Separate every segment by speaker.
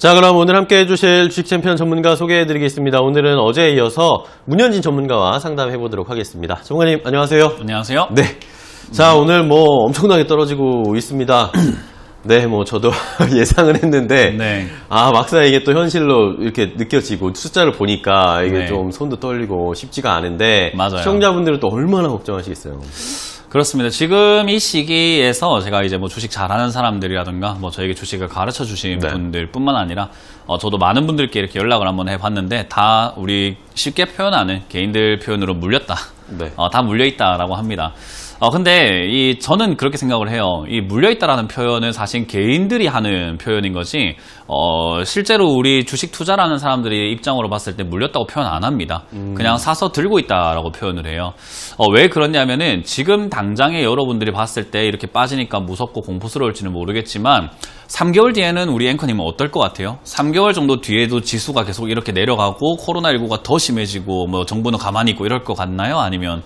Speaker 1: 자, 그럼 오늘 함께 해주실 주식 챔피언 전문가 소개해드리겠습니다. 오늘은 어제에 이어서 문현진 전문가와 상담해보도록 하겠습니다. 전문가님, 안녕하세요.
Speaker 2: 안녕하세요.
Speaker 1: 네. 자, 오늘 엄청나게 떨어지고 있습니다. 네, 저도 예상은 했는데,
Speaker 2: 네.
Speaker 1: 막상 이게 또 현실로 이렇게 느껴지고 숫자를 보니까 이게
Speaker 2: 네.
Speaker 1: 좀 손도 떨리고 쉽지가 않은데,
Speaker 2: 맞아요.
Speaker 1: 시청자분들은 또 얼마나 걱정하시겠어요.
Speaker 2: 그렇습니다. 지금 이 시기에서 제가 이제 주식 잘하는 사람들이라든가 저에게 주식을 가르쳐 주신
Speaker 1: 네.
Speaker 2: 분들 뿐만 아니라 저도 많은 분들께 이렇게 연락을 한번 해봤는데 다 우리 쉽게 표현하는 개인들 표현으로 물렸다.
Speaker 1: 네.
Speaker 2: 다 물려있다라고 합니다. 근데 저는 그렇게 생각을 해요. 이 물려있다라는 표현은 사실 개인들이 하는 표현인 거지, 실제로 우리 주식 투자라는 사람들이 입장으로 봤을 때 물렸다고 표현 안 합니다. 그냥 사서 들고 있다라고 표현을 해요. 왜 그러냐면은 지금 당장에 여러분들이 봤을 때 이렇게 빠지니까 무섭고 공포스러울지는 모르겠지만 3개월 뒤에는 우리 앵커님은 어떨 것 같아요? 3개월 정도 뒤에도 지수가 계속 이렇게 내려가고 코로나19가 더 심해지고 정부는 가만히 있고 이럴 것 같나요? 아니면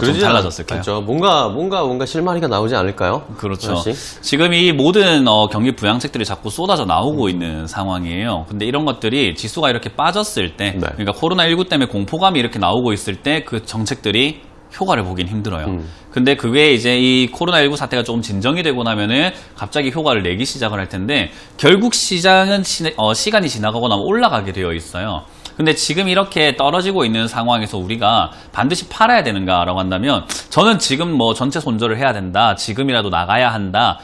Speaker 2: 좀 달라졌을까요?
Speaker 1: 그렇죠. 뭔가 실마리가 나오지 않을까요?
Speaker 2: 그렇죠.
Speaker 1: 하나씩?
Speaker 2: 지금 이 모든 경기 부양책들이 자꾸 쏟아져 나오고 있는 상황이에요. 근데 이런 것들이 지수가 이렇게 빠졌을 때,
Speaker 1: 네.
Speaker 2: 그러니까 코로나19 때문에 공포감이 이렇게 나오고 있을 때 그 정책들이 효과를 보긴 힘들어요. 근데 그게 이제 이 코로나19 사태가 조금 진정이 되고 나면은 갑자기 효과를 내기 시작을 할 텐데, 결국 시장은 시간이 지나가고 나면 올라가게 되어 있어요. 근데 지금 이렇게 떨어지고 있는 상황에서 우리가 반드시 팔아야 되는가라고 한다면, 저는 지금 전체 손절을 해야 된다, 지금이라도 나가야 한다,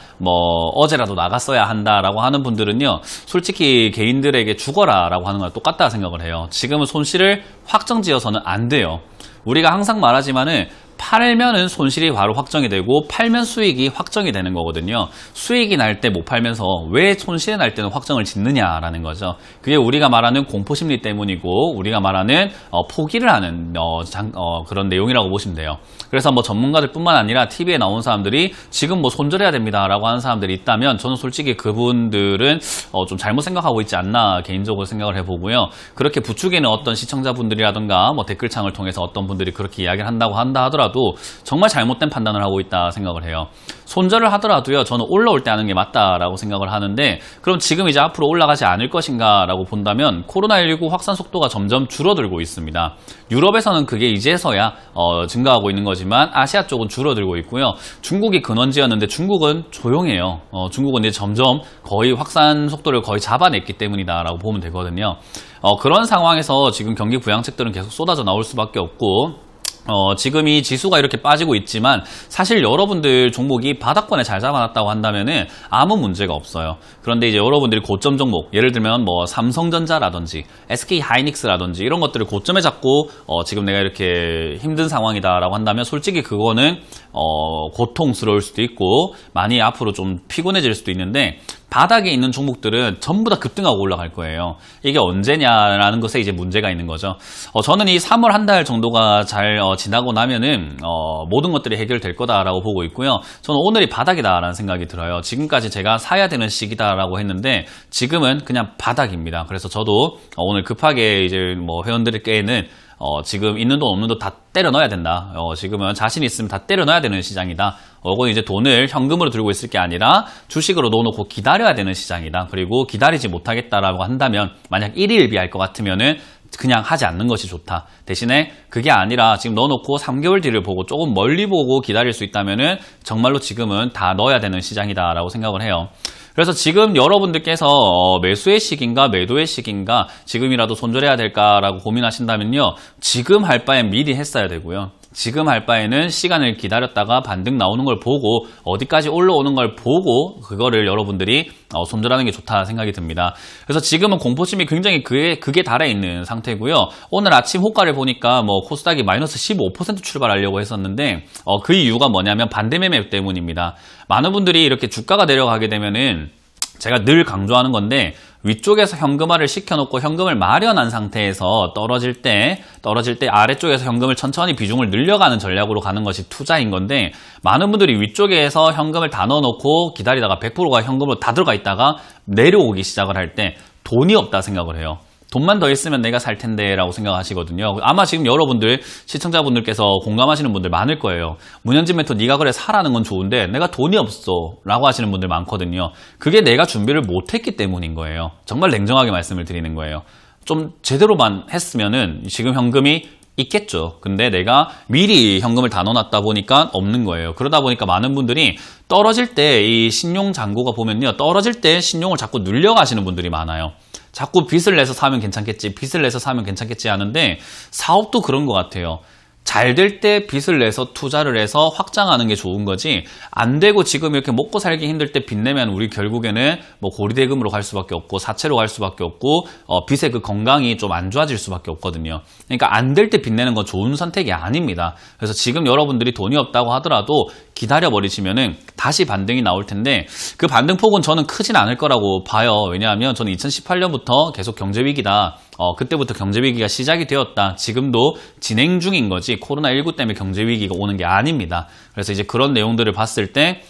Speaker 2: 어제라도 나갔어야 한다라고 하는 분들은요, 솔직히 개인들에게 죽어라라고 하는 거랑 똑같다 생각을 해요. 지금은 손실을 확정지어서는 안 돼요. 우리가 항상 말하지만은 팔면은 손실이 바로 확정이 되고 팔면 수익이 확정이 되는 거거든요. 수익이 날 때 못 팔면서 왜 손실이 날 때는 확정을 짓느냐라는 거죠. 그게 우리가 말하는 공포심리 때문이고 우리가 말하는 포기를 하는 그런 내용이라고 보시면 돼요. 그래서 전문가들 뿐만 아니라 TV에 나온 사람들이 지금 손절해야 됩니다라고 하는 사람들이 있다면 저는 솔직히 그분들은 좀 잘못 생각하고 있지 않나 개인적으로 생각을 해보고요. 그렇게 부추기는 어떤 시청자분들이라든가 댓글창을 통해서 어떤 분들이 그렇게 이야기를 한다고 하더라도 정말 잘못된 판단을 하고 있다 생각을 해요. 손절을 하더라도요, 저는 올라올 때 하는 게 맞다라고 생각을 하는데, 그럼 지금 이제 앞으로 올라가지 않을 것인가 라고 본다면 코로나19 확산 속도가 점점 줄어들고 있습니다. 유럽에서는 그게 이제서야 증가하고 있는 거지만 아시아 쪽은 줄어들고 있고요. 중국이 근원지였는데 중국은 조용해요. 중국은 이제 점점 거의 확산 속도를 거의 잡아냈기 때문이다 라고 보면 되거든요. 그런 상황에서 지금 경기 부양책들은 계속 쏟아져 나올 수밖에 없고, 지금 이 지수가 이렇게 빠지고 있지만 사실 여러분들 종목이 바닥권에 잘 잡아놨다고 한다면은 아무 문제가 없어요. 그런데 이제 여러분들이 고점 종목, 예를 들면 삼성전자라든지 SK하이닉스라든지 이런 것들을 고점에 잡고 지금 내가 이렇게 힘든 상황이다라고 한다면 솔직히 그거는 고통스러울 수도 있고 많이 앞으로 좀 피곤해질 수도 있는데, 바닥에 있는 종목들은 전부 다 급등하고 올라갈 거예요. 이게 언제냐라는 것에 이제 문제가 있는 거죠. 저는 이 3월 한 달 정도가 잘 지나고 나면은 모든 것들이 해결될 거다라고 보고 있고요. 저는 오늘이 바닥이다라는 생각이 들어요. 지금까지 제가 사야 되는 시기다라고 했는데 지금은 그냥 바닥입니다. 그래서 저도 오늘 급하게 이제 회원들께는 지금 있는 돈 없는 돈 다 때려 넣어야 된다. 지금은 자신 있으면 다 때려 넣어야 되는 시장이다. 그건 이제 돈을 현금으로 들고 있을 게 아니라 주식으로 넣어놓고 기다려야 되는 시장이다. 그리고 기다리지 못하겠다라고 한다면, 만약 1일 비할 것 같으면은 그냥 하지 않는 것이 좋다. 대신에 그게 아니라 지금 넣어놓고 3개월 뒤를 보고 조금 멀리 보고 기다릴 수 있다면은 정말로 지금은 다 넣어야 되는 시장이다라고 생각을 해요. 그래서 지금 여러분들께서 매수의 시기인가 매도의 시기인가, 지금이라도 손절해야 될까라고 고민하신다면요, 지금 할 바엔 미리 했어야 되고요. 지금 할 바에는 시간을 기다렸다가 반등 나오는 걸 보고 어디까지 올라오는 걸 보고 그거를 여러분들이 손절하는 게 좋다 생각이 듭니다. 그래서 지금은 공포심이 굉장히 극에 달해 있는 상태고요. 오늘 아침 호가를 보니까 코스닥이 마이너스 15% 출발하려고 했었는데 그 이유가 뭐냐면 반대 매매 때문입니다. 많은 분들이 이렇게 주가가 내려가게 되면은, 제가 늘 강조하는 건데, 위쪽에서 현금화를 시켜놓고 현금을 마련한 상태에서 떨어질 때 아래쪽에서 현금을 천천히 비중을 늘려가는 전략으로 가는 것이 투자인 건데, 많은 분들이 위쪽에서 현금을 다 넣어놓고 기다리다가 100%가 현금으로 다 들어가 있다가 내려오기 시작을 할 때 돈이 없다 생각을 해요. 돈만 더 있으면 내가 살 텐데 라고 생각하시거든요. 아마 지금 여러분들 시청자분들께서 공감하시는 분들 많을 거예요. 문현진 멘토 네가 그래 사라는 건 좋은데 내가 돈이 없어 라고 하시는 분들 많거든요. 그게 내가 준비를 못했기 때문인 거예요. 정말 냉정하게 말씀을 드리는 거예요. 좀 제대로만 했으면은 지금 현금이 있겠죠. 근데 내가 미리 현금을 다 넣어놨다 보니까 없는 거예요. 그러다 보니까 많은 분들이 떨어질 때 이 신용 잔고가 보면요. 떨어질 때 신용을 자꾸 눌려가시는 분들이 많아요. 자꾸 빚을 내서 사면 괜찮겠지, 빚을 내서 사면 괜찮겠지 하는데 사업도 그런 것 같아요. 잘 될 때 빚을 내서 투자를 해서 확장하는 게 좋은 거지, 안 되고 지금 이렇게 먹고 살기 힘들 때 빚 내면 우리 결국에는 뭐 고리대금으로 갈 수밖에 없고 사채로 갈 수밖에 없고 빚의 그 건강이 좀 안 좋아질 수밖에 없거든요. 그러니까 안 될 때 빚 내는 건 좋은 선택이 아닙니다. 그래서 지금 여러분들이 돈이 없다고 하더라도 기다려버리시면은 다시 반등이 나올 텐데 그 반등폭은 저는 크진 않을 거라고 봐요. 왜냐하면 저는 2018년부터 계속 경제위기다. 그때부터 경제위기가 시작이 되었다. 지금도 진행 중인 거지 코로나19 때문에 경제위기가 오는 게 아닙니다. 그래서 이제 그런 내용들을 봤을 때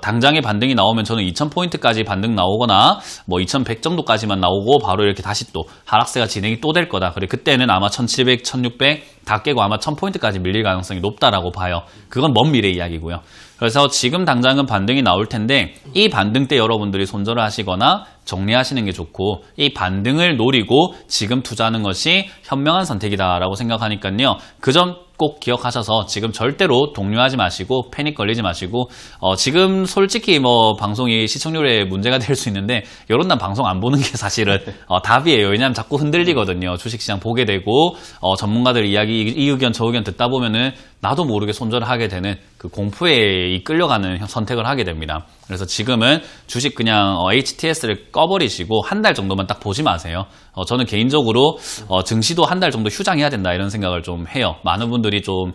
Speaker 2: 당장의 반등이 나오면 저는 2000포인트까지 반등 나오거나 뭐 2100 정도까지만 나오고 바로 이렇게 다시 또 하락세가 진행이 또 될 거다. 그리고 그때는 아마 1700, 1600 다 깨고 아마 1000포인트까지 밀릴 가능성이 높다라고 봐요. 그건 먼 미래 이야기고요. 그래서 지금 당장은 반등이 나올 텐데 이 반등 때 여러분들이 손절을 하시거나 정리하시는 게 좋고, 이 반등을 노리고 지금 투자하는 것이 현명한 선택이다라고 생각하니까요. 그 점 꼭 기억하셔서 지금 절대로 동요하지 마시고 패닉 걸리지 마시고, 지금 솔직히 뭐 방송이 시청률에 문제가 될 수 있는데 이런 날 방송 안 보는 게 사실은 답이에요. 왜냐하면 자꾸 흔들리거든요. 주식시장 보게 되고 전문가들 이야기 이 의견 저 의견 듣다 보면은 나도 모르게 손절을 하게 되는 그 공포에 끌려가는 선택을 하게 됩니다. 그래서 지금은 주식 그냥 HTS를 꺼버리시고 한 달 정도만 딱 보지 마세요. 저는 개인적으로 증시도 한 달 정도 휴장해야 된다 이런 생각을 좀 해요. 많은 분들이 좀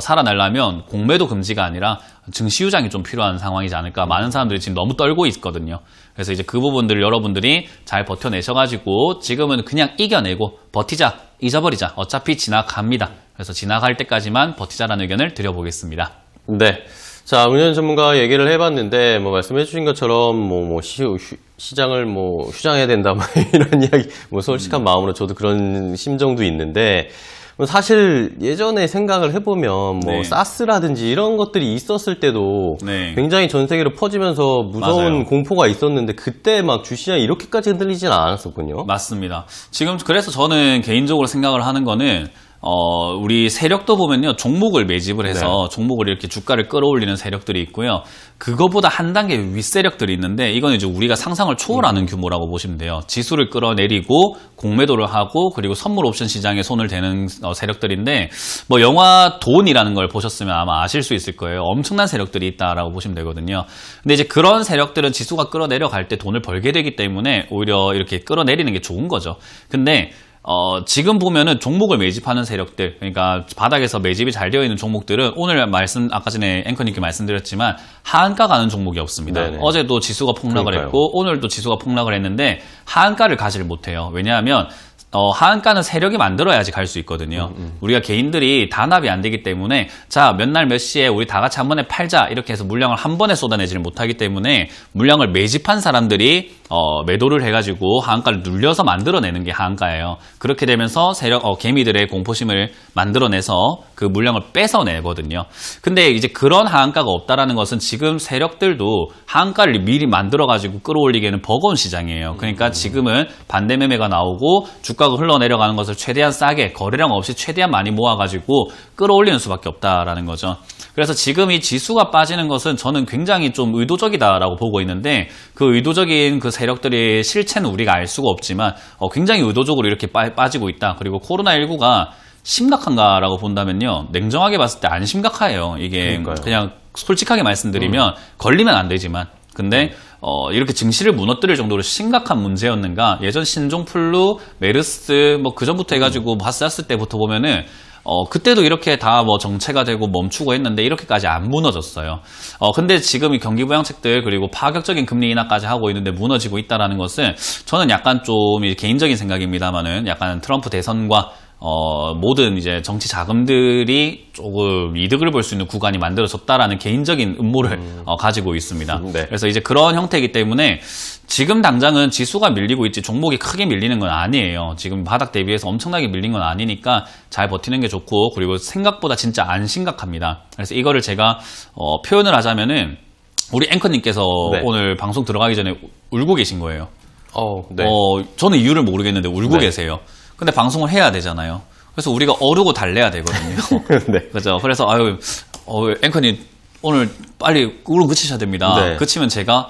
Speaker 2: 살아나려면 공매도 금지가 아니라 증시 휴장이 좀 필요한 상황이지 않을까. 많은 사람들이 지금 너무 떨고 있거든요. 그래서 이제 그 부분들을 여러분들이 잘 버텨내셔가지고 지금은 그냥 이겨내고 버티자, 잊어버리자. 어차피 지나갑니다. 그래서 지나갈 때까지만 버티자라는 의견을 드려보겠습니다.
Speaker 1: 네. 자, 문현 전문가 얘기를 해봤는데, 뭐, 말씀해주신 것처럼, 시장을 휴장해야 된다, 이런 이야기, 솔직한 마음으로 저도 그런 심정도 있는데, 사실 예전에 생각을 해보면,
Speaker 2: 네.
Speaker 1: 사스라든지 이런 것들이 있었을 때도
Speaker 2: 네.
Speaker 1: 굉장히 전 세계로 퍼지면서 무서운
Speaker 2: 맞아요.
Speaker 1: 공포가 있었는데, 그때 막 주시장이 이렇게까지 흔들리진 않았었군요.
Speaker 2: 맞습니다. 지금 그래서 저는 개인적으로 생각을 하는 거는 우리 세력도 보면요, 종목을 매집을 해서 종목을 이렇게 주가를 끌어올리는 세력들이 있고요. 그거보다 한 단계 윗세력들이 있는데 이건 이제 우리가 상상을 초월하는 규모라고 보시면 돼요. 지수를 끌어내리고 공매도를 하고 그리고 선물 옵션 시장에 손을 대는 세력들인데, 뭐 영화 돈이라는 걸 보셨으면 아마 아실 수 있을 거예요. 엄청난 세력들이 있다라고 보시면 되거든요. 근데 이제 그런 세력들은 지수가 끌어내려갈 때 돈을 벌게 되기 때문에 오히려 이렇게 끌어내리는 게 좋은 거죠. 근데 지금 보면은 종목을 매집하는 세력들, 그러니까 바닥에서 매집이 잘 되어 있는 종목들은 오늘 아까 전에 앵커님께 말씀드렸지만 하한가 가는 종목이 없습니다.
Speaker 1: 네네.
Speaker 2: 어제도 지수가 폭락을
Speaker 1: 그러니까요.
Speaker 2: 했고 오늘도 지수가 폭락을 했는데 하한가를 가지를 못해요. 왜냐하면 하한가는 세력이 만들어야지 갈 수 있거든요. 우리가 개인들이 단합이 안 되기 때문에 자, 몇 날 몇 시에 우리 다 같이 한 번에 팔자 이렇게 해서 물량을 한 번에 쏟아내지를 못하기 때문에 물량을 매집한 사람들이 매도를 해가지고 하한가를 눌려서 만들어내는 게 하한가예요. 그렇게 되면서 개미들의 공포심을 만들어내서 그 물량을 뺏어내거든요. 근데 이제 그런 하한가가 없다라는 것은 지금 세력들도 하한가를 미리 만들어가지고 끌어올리기에는 버거운 시장이에요. 그러니까 지금은 반대 매매가 나오고 주가가 흘러내려가는 것을 최대한 싸게 거래량 없이 최대한 많이 모아가지고 끌어올리는 수밖에 없다라는 거죠. 그래서 지금 이 지수가 빠지는 것은 저는 굉장히 좀 의도적이다라고 보고 있는데, 그 의도적인 그 세력들의 실체는 우리가 알 수가 없지만 굉장히 의도적으로 이렇게 빠지고 있다. 그리고 코로나19가 심각한가라고 본다면요, 냉정하게 봤을 때 안 심각해요. 이게
Speaker 1: 그러니까요.
Speaker 2: 그냥 솔직하게 말씀드리면 걸리면 안 되지만, 근데 이렇게 증시를 무너뜨릴 정도로 심각한 문제였는가? 예전 신종플루, 메르스 뭐 그 전부터 해가지고 봤을 때부터 보면은 그때도 이렇게 다 뭐 정체가 되고 멈추고 했는데 이렇게까지 안 무너졌어요. 근데 지금 이 경기 부양책들 그리고 파격적인 금리 인하까지 하고 있는데 무너지고 있다라는 것은 저는 약간 좀 개인적인 생각입니다만은 약간 트럼프 대선과 모든 이제 정치 자금들이 조금 이득을 볼 수 있는 구간이 만들어졌다라는 개인적인 음모를 가지고 있습니다.
Speaker 1: 네.
Speaker 2: 그래서 이제 그런 형태이기 때문에 지금 당장은 지수가 밀리고 있지 종목이 크게 밀리는 건 아니에요. 지금 바닥 대비해서 엄청나게 밀린 건 아니니까 잘 버티는 게 좋고, 그리고 생각보다 진짜 안 심각합니다. 그래서 이거를 제가 표현을 하자면은 우리 앵커님께서
Speaker 1: 네.
Speaker 2: 오늘 방송 들어가기 전에 울고 계신 거예요.
Speaker 1: 네.
Speaker 2: 저는 이유를 모르겠는데 울고
Speaker 1: 네.
Speaker 2: 계세요. 근데 방송을 해야 되잖아요. 그래서 우리가 어르고 달래야 되거든요.
Speaker 1: 네.
Speaker 2: 그죠? 그래서 앵커님 오늘 빨리 울음 그치셔야 됩니다.
Speaker 1: 네.
Speaker 2: 그치면 제가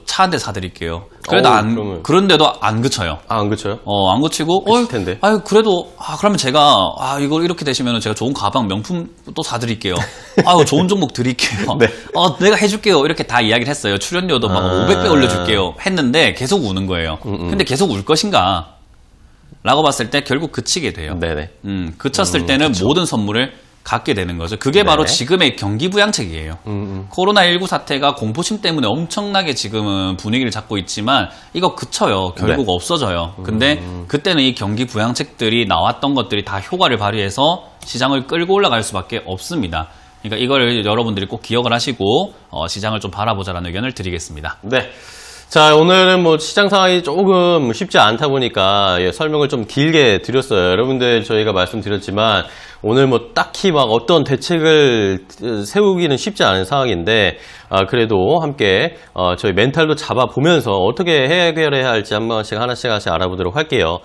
Speaker 2: 차 한 대 사드릴게요. 그래도
Speaker 1: 그러면...
Speaker 2: 그런데도 안 그쳐요.
Speaker 1: 안 그쳐요?
Speaker 2: 안 그치고,
Speaker 1: 그칠 텐데.
Speaker 2: 그래도, 그러면 제가, 이거 이렇게 되시면 제가 좋은 가방, 명품 또 사드릴게요. 좋은 종목 드릴게요.
Speaker 1: 네.
Speaker 2: 내가 해줄게요. 이렇게 다 이야기를 했어요. 출연료도 막 500배 올려줄게요. 했는데 계속 우는 거예요. 근데 계속 울 것인가? 라고 봤을 때 결국 그치게 돼요.
Speaker 1: 네네.
Speaker 2: 그쳤을 때는 모든 선물을 갖게 되는 거죠. 그게 바로
Speaker 1: 네.
Speaker 2: 지금의 경기 부양책이에요. 코로나19 사태가 공포심 때문에 엄청나게 지금은 분위기를 잡고 있지만 이거 그쳐요. 결국
Speaker 1: 네.
Speaker 2: 없어져요. 근데 그때는 이 경기 부양책들이 나왔던 것들이 다 효과를 발휘해서 시장을 끌고 올라갈 수밖에 없습니다. 그러니까 이걸 여러분들이 꼭 기억을 하시고 시장을 좀 바라보자라는 의견을 드리겠습니다.
Speaker 1: 네. 자, 오늘은 뭐 시장 상황이 조금 쉽지 않다 보니까 설명을 좀 길게 드렸어요. 여러분들 저희가 말씀드렸지만 오늘 뭐 딱히 막 어떤 대책을 세우기는 쉽지 않은 상황인데 그래도 함께 저희 멘탈도 잡아보면서 어떻게 해결해야 할지 한 번씩 하나씩 알아보도록 할게요.